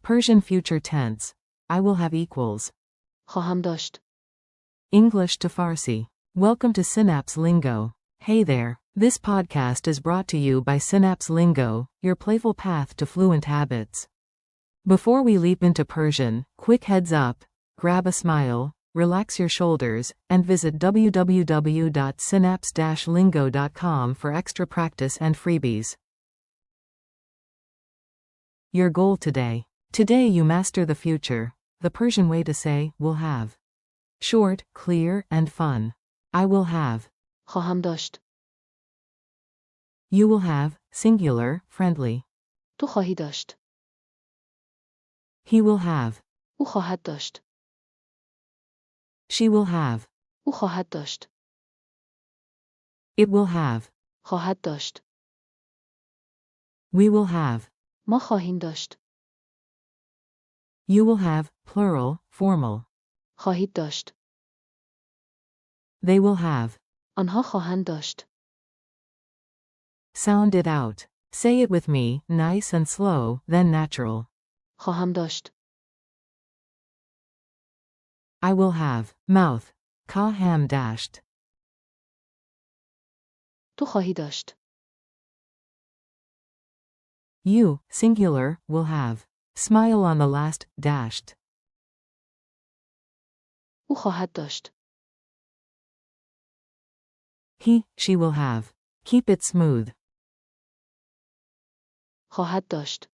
Persian Future Tense. I will have equals. خواهم داشت. English to Farsi. Welcome to Synapse Lingo. Hey there. This podcast is brought to you by Synapse Lingo, your playful path to fluent habits. Before we leap into Persian, quick heads up, grab a smile, relax your shoulders, and visit www.synapse-lingo.com for extra practice and freebies. Your goal today. Today you master the future, the Persian way to say, will have. Short, clear, and fun. I will have. خواهم داشت. You will have, singular, friendly. تو خواهی داشت. He will have. او خواهد داشت. She will have. او خواهد داشت. It will have. خواهد داشت. We will have. ما خواهیم داشت. You will have, plural, formal. خواهید داشت. They will have. آنها خواهند داشت. Sound it out. Say it with me, nice and slow, then natural. خواهم داشت. I will have. Mouth. Ch.10 dashed. تو خواهی داشت. You, singular, will have. Smile on the last, dashed. او خواهد داشت. He, she will have. Keep it smooth. خواهد داشت.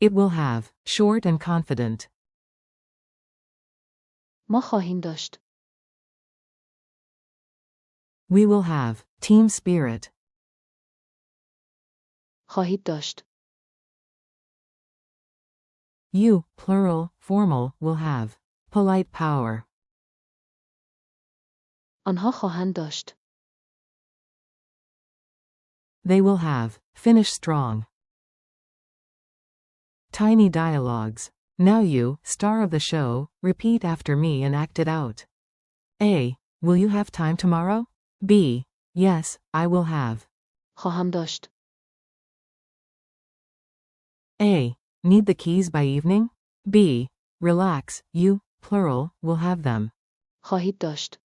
It will have. Short and confident. ما خواهیم داشت. We will have. Team spirit. خواهید داشت. You, plural, formal, will have. Polite power. آنها خواهند داشت. They will have. Finish strong. Tiny dialogues. Now you, star of the show, repeat after me and act it out. A. Will you have time tomorrow? B. Yes, I will have. خواهم داشت. A. Need the keys by evening? B. Relax, you, plural, will have them. خواهید داشت.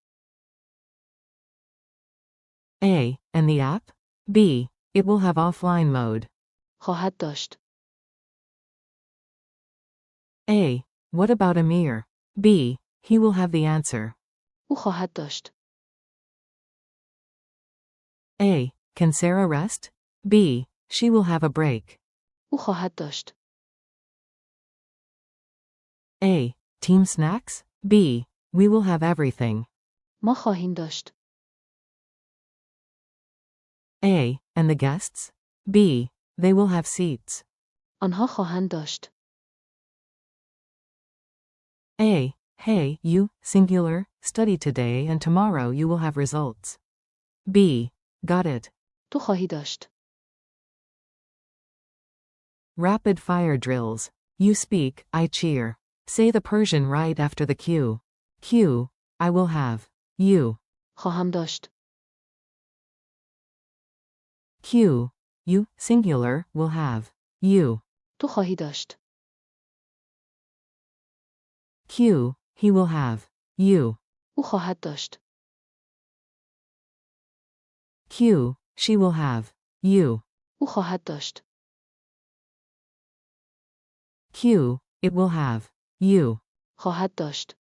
A. And the app? B. It will have offline mode. خواهد داشت. A. What about Amir? B. He will have the answer. او خواهد داشت. A. Can Sarah rest? B. She will have a break. او خواهد داشت. A. Team snacks? B. We will have everything. ما خواهیم داشت. A. And the guests? B. They will have seats. آنها خواهند داشت. A. Hey, you, singular, study today and tomorrow you will have results. B. Got it. تو خواهی داشت. Rapid fire drills. You speak, I cheer. Say the Persian right after the cue. Q. I will have. You. خواهم داشت. Q. You, singular, will have. You. تو خواهی داشت. Q. He will have. You. او خواهد داشت. Q. She will have. You. او خواهد داشت. Q. It will have. You. خواهد داشت.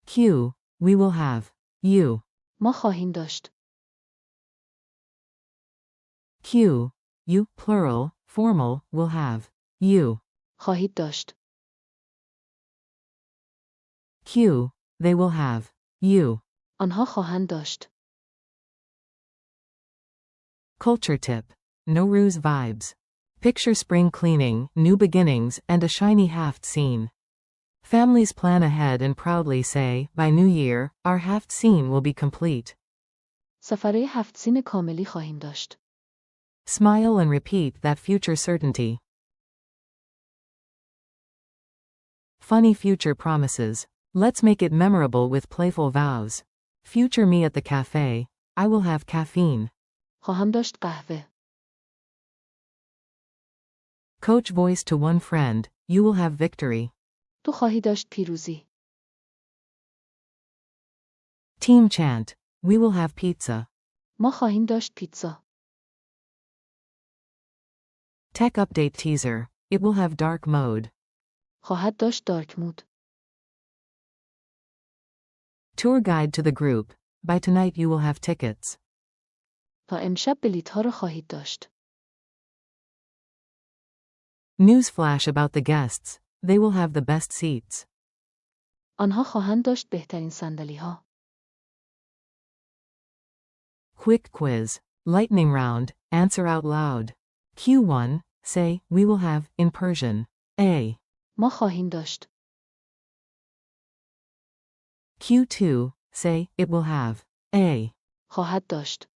Q. We will have. You. ما خواهیم داشت. Q. You, plural, formal, will have. You. خواهید داشت. Q. They will have. You. آنها خواهند داشت. Culture tip. Nowruz vibes. Picture spring cleaning, new beginnings, and a shiny Haft scene. Families plan ahead and proudly say, by New Year, our Haft scene will be complete. سفره 7 سین کاملی خواهیم داشت. Smile and repeat that future certainty. Funny future promises. Let's make it memorable with playful vows. Future me at the cafe. I will have caffeine. خواهم داشت قهوه. Coach voice to one friend, you will have victory. تو خواهی داشت پیروزی. Team chant, we will have pizza. ما خواهیم داشت پیتزا. Tech update teaser, it will have dark mode. خواهد داشت دارک مود. Tour guide to the group, by tonight you will have tickets. تا امشب بلیط‌ها را خواهید داشت. News flash about the guests, they will have the best seats. آنها خواهند داشت بهترین صندلی‌ها. Quick quiz, lightning round, answer out loud. Q1, say, we will have, in Persian. A. ما خواهیم داشت. Q2, say, it will have. A. خواهد داشت.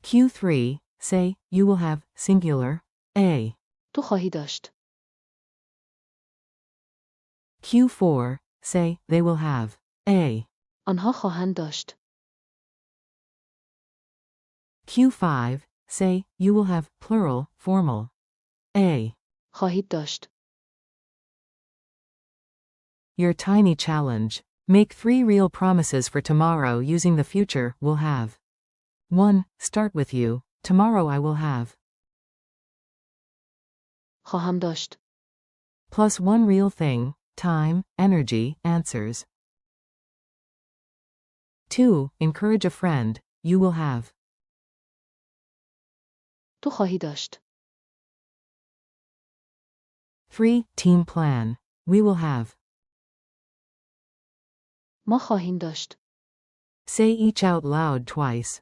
Q3, say, you will have, singular. A. تو خواهی داشت. Q4, say, they will have. A. آنها خواهند داشت. Q5, say, you will have, plural, formal. A. خواهید داشت. Your tiny challenge. Make 3 real promises for tomorrow using the future, will have. 1. Start with you. Tomorrow I will have. خواهم داشت. Plus 1 real thing, time, energy, answers. 2. Encourage a friend, you will have. تو خواهی داشت. 3. Team plan. We will have. ما خواهیم داشت. Say each out loud twice.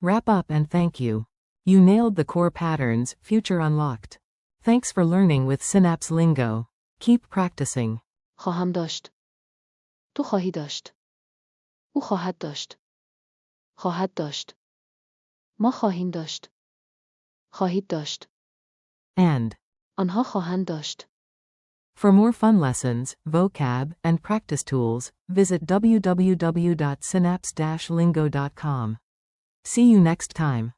Wrap up and thank you. You nailed the core patterns, future unlocked. Thanks for learning with Synapse Lingo. Keep practicing. خواهم داشت. تو خواهی داشت. او خواهد داشت. خواهد داشت. ما خواهیم داشت. خواهید داشت. And. آنها خواهند داشت. For more fun lessons, vocab, and practice tools, visit www.synapse-lingo.com. See you next time.